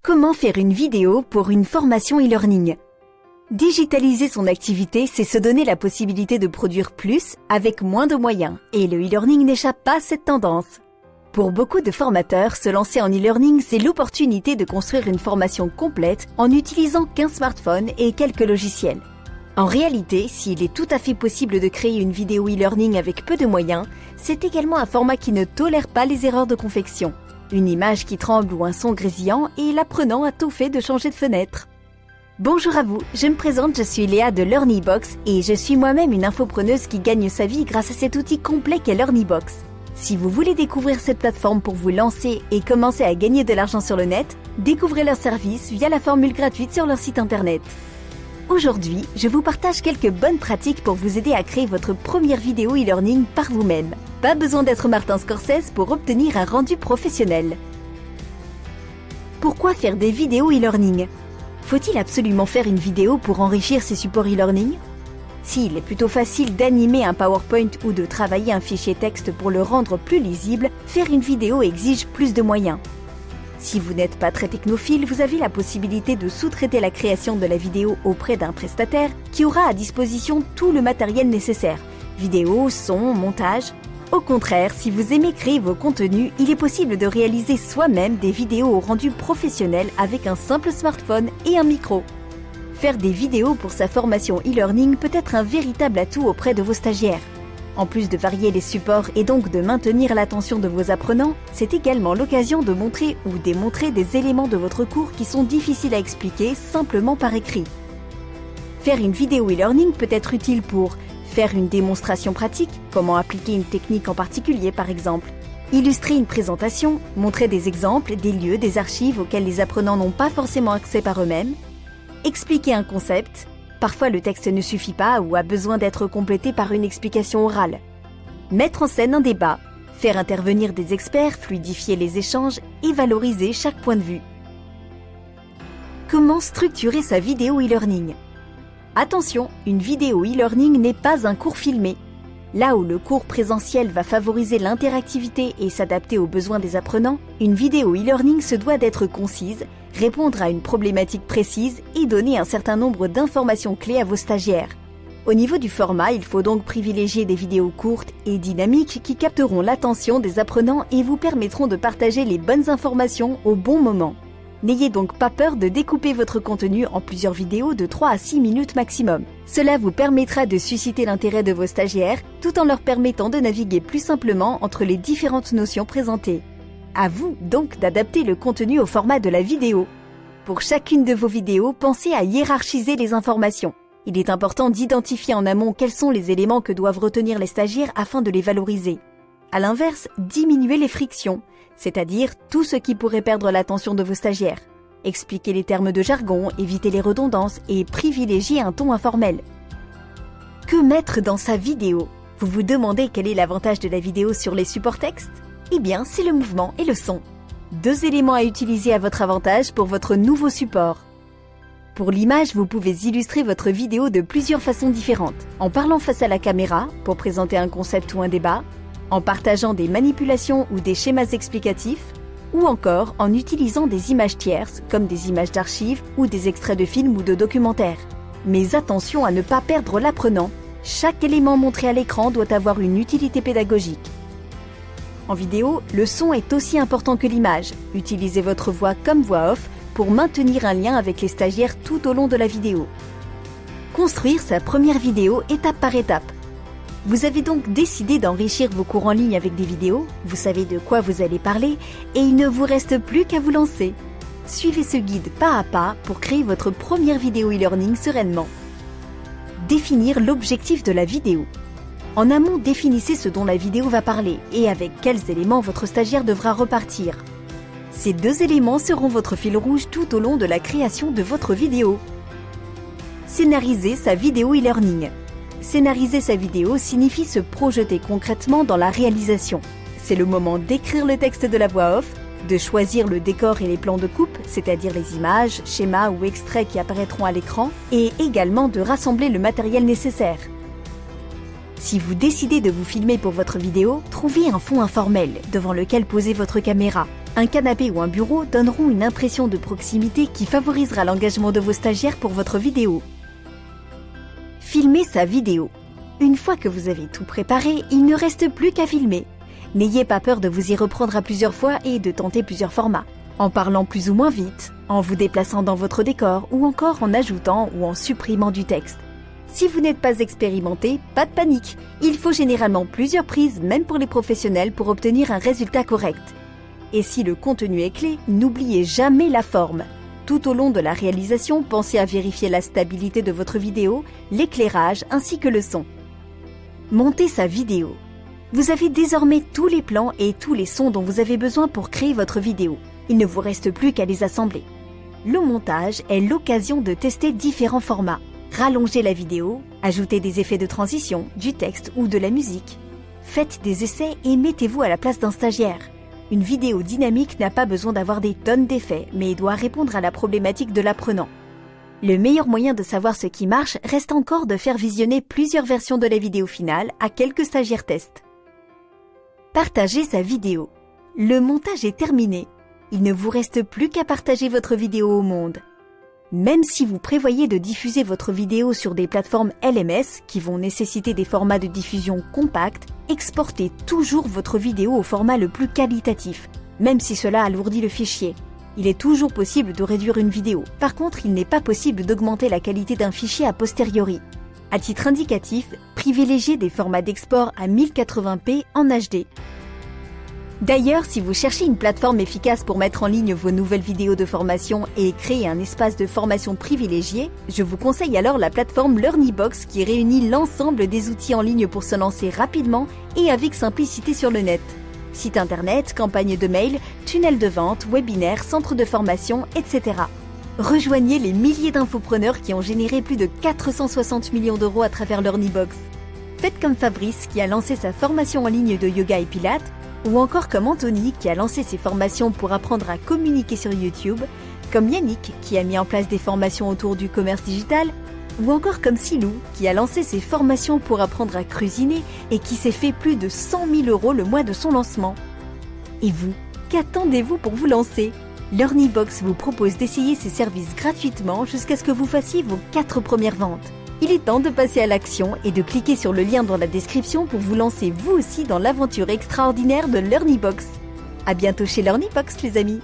Comment faire une vidéo pour une formation e-learning? Digitaliser son activité, c'est se donner la possibilité de produire plus avec moins de moyens, et le e-learning n'échappe pas à cette tendance. Pour beaucoup de formateurs, se lancer en e-learning, c'est l'opportunité de construire une formation complète en n'utilisant qu'un smartphone et quelques logiciels. En réalité, s'il est tout à fait possible de créer une vidéo e-learning avec peu de moyens, c'est également un format qui ne tolère pas les erreurs de confection. Une image qui tremble ou un son grésillant et l'apprenant a tout fait de changer de fenêtre. Bonjour à vous, je me présente, je suis Léa de LearnyBox et je suis moi-même une infopreneuse qui gagne sa vie grâce à cet outil complet qu'est LearnyBox. Si vous voulez découvrir cette plateforme pour vous lancer et commencer à gagner de l'argent sur le net, découvrez leurs services via la formule gratuite sur leur site internet. Aujourd'hui, je vous partage quelques bonnes pratiques pour vous aider à créer votre première vidéo e-learning par vous-même. Pas besoin d'être Martin Scorsese pour obtenir un rendu professionnel. Pourquoi faire des vidéos e-learning? Faut-il absolument faire une vidéo pour enrichir ses supports e-learning? S'il est plutôt facile d'animer un PowerPoint ou de travailler un fichier texte pour le rendre plus lisible, faire une vidéo exige plus de moyens. Si vous n'êtes pas très technophile, vous avez la possibilité de sous-traiter la création de la vidéo auprès d'un prestataire qui aura à disposition tout le matériel nécessaire, vidéo, son, montage. Au contraire, si vous aimez créer vos contenus, il est possible de réaliser soi-même des vidéos au rendu professionnel avec un simple smartphone et un micro. Faire des vidéos pour sa formation e-learning peut être un véritable atout auprès de vos stagiaires. En plus de varier les supports et donc de maintenir l'attention de vos apprenants, c'est également l'occasion de montrer ou démontrer des éléments de votre cours qui sont difficiles à expliquer simplement par écrit. Faire une vidéo e-learning peut être utile pour faire une démonstration pratique, comment appliquer une technique en particulier par exemple, illustrer une présentation, montrer des exemples, des lieux, des archives auxquels les apprenants n'ont pas forcément accès par eux-mêmes, expliquer un concept. Parfois, le texte ne suffit pas ou a besoin d'être complété par une explication orale. Mettre en scène un débat, faire intervenir des experts, fluidifier les échanges et valoriser chaque point de vue. Comment structurer sa vidéo e-learning? Attention, une vidéo e-learning n'est pas un cours filmé. Là où le cours présentiel va favoriser l'interactivité et s'adapter aux besoins des apprenants, une vidéo e-learning se doit d'être concise, répondre à une problématique précise et donner un certain nombre d'informations clés à vos stagiaires. Au niveau du format, il faut donc privilégier des vidéos courtes et dynamiques qui capteront l'attention des apprenants et vous permettront de partager les bonnes informations au bon moment. N'ayez donc pas peur de découper votre contenu en plusieurs vidéos de 3 à 6 minutes maximum. Cela vous permettra de susciter l'intérêt de vos stagiaires tout en leur permettant de naviguer plus simplement entre les différentes notions présentées. À vous donc d'adapter le contenu au format de la vidéo. Pour chacune de vos vidéos, pensez à hiérarchiser les informations. Il est important d'identifier en amont quels sont les éléments que doivent retenir les stagiaires afin de les valoriser. À l'inverse, diminuez les frictions, c'est-à-dire tout ce qui pourrait perdre l'attention de vos stagiaires. Expliquez les termes de jargon, évitez les redondances et privilégiez un ton informel. Que mettre dans sa vidéo? Vous vous demandez quel est l'avantage de la vidéo sur les supports texte? Eh bien, c'est le mouvement et le son. 2 éléments à utiliser à votre avantage pour votre nouveau support. Pour l'image, vous pouvez illustrer votre vidéo de plusieurs façons différentes. En parlant face à la caméra, pour présenter un concept ou un débat, en partageant des manipulations ou des schémas explicatifs, ou encore en utilisant des images tierces, comme des images d'archives ou des extraits de films ou de documentaires. Mais attention à ne pas perdre l'apprenant. Chaque élément montré à l'écran doit avoir une utilité pédagogique. En vidéo, le son est aussi important que l'image. Utilisez votre voix comme voix off pour maintenir un lien avec les stagiaires tout au long de la vidéo. Construire sa première vidéo étape par étape. Vous avez donc décidé d'enrichir vos cours en ligne avec des vidéos, vous savez de quoi vous allez parler et il ne vous reste plus qu'à vous lancer. Suivez ce guide pas à pas pour créer votre première vidéo e-learning sereinement. Définir l'objectif de la vidéo. En amont, définissez ce dont la vidéo va parler et avec quels éléments votre stagiaire devra repartir. Ces 2 éléments seront votre fil rouge tout au long de la création de votre vidéo. Scénariser sa vidéo e-learning. Scénariser sa vidéo signifie se projeter concrètement dans la réalisation. C'est le moment d'écrire le texte de la voix off, de choisir le décor et les plans de coupe, c'est-à-dire les images, schémas ou extraits qui apparaîtront à l'écran, et également de rassembler le matériel nécessaire. Si vous décidez de vous filmer pour votre vidéo, trouvez un fond informel devant lequel poser votre caméra. Un canapé ou un bureau donneront une impression de proximité qui favorisera l'engagement de vos stagiaires pour votre vidéo. Filmer sa vidéo. Une fois que vous avez tout préparé, il ne reste plus qu'à filmer. N'ayez pas peur de vous y reprendre à plusieurs fois et de tenter plusieurs formats. En parlant plus ou moins vite, en vous déplaçant dans votre décor ou encore en ajoutant ou en supprimant du texte. Si vous n'êtes pas expérimenté, pas de panique. Il faut généralement plusieurs prises, même pour les professionnels, pour obtenir un résultat correct. Et si le contenu est clé, n'oubliez jamais la forme. Tout au long de la réalisation, pensez à vérifier la stabilité de votre vidéo, l'éclairage ainsi que le son. Montez sa vidéo. Vous avez désormais tous les plans et tous les sons dont vous avez besoin pour créer votre vidéo. Il ne vous reste plus qu'à les assembler. Le montage est l'occasion de tester différents formats. Rallongez la vidéo, ajoutez des effets de transition, du texte ou de la musique. Faites des essais et mettez-vous à la place d'un stagiaire. Une vidéo dynamique n'a pas besoin d'avoir des tonnes d'effets, mais doit répondre à la problématique de l'apprenant. Le meilleur moyen de savoir ce qui marche reste encore de faire visionner plusieurs versions de la vidéo finale à quelques stagiaires tests. Partagez sa vidéo. Le montage est terminé. Il ne vous reste plus qu'à partager votre vidéo au monde. Même si vous prévoyez de diffuser votre vidéo sur des plateformes LMS qui vont nécessiter des formats de diffusion compacts, exportez toujours votre vidéo au format le plus qualitatif, même si cela alourdit le fichier. Il est toujours possible de réduire une vidéo. Par contre, il n'est pas possible d'augmenter la qualité d'un fichier a posteriori. À titre indicatif, privilégiez des formats d'export à 1080p en HD. D'ailleurs, si vous cherchez une plateforme efficace pour mettre en ligne vos nouvelles vidéos de formation et créer un espace de formation privilégié, je vous conseille alors la plateforme LearnyBox qui réunit l'ensemble des outils en ligne pour se lancer rapidement et avec simplicité sur le net. Site internet, campagne de mail, tunnel de vente, webinaire, centre de formation, etc. Rejoignez les milliers d'infopreneurs qui ont généré plus de 460 millions d'euros à travers LearnyBox. Faites comme Fabrice qui a lancé sa formation en ligne de yoga et pilates, ou encore comme Anthony qui a lancé ses formations pour apprendre à communiquer sur YouTube, comme Yannick qui a mis en place des formations autour du commerce digital, ou encore comme Silou qui a lancé ses formations pour apprendre à cuisiner et qui s'est fait plus de 100 000 € le mois de son lancement. Et vous, qu'attendez-vous pour vous lancer ? LearnyBox vous propose d'essayer ses services gratuitement jusqu'à ce que vous fassiez vos 4 premières ventes. Il est temps de passer à l'action et de cliquer sur le lien dans la description pour vous lancer vous aussi dans l'aventure extraordinaire de LearnyBox. À bientôt chez LearnyBox les amis.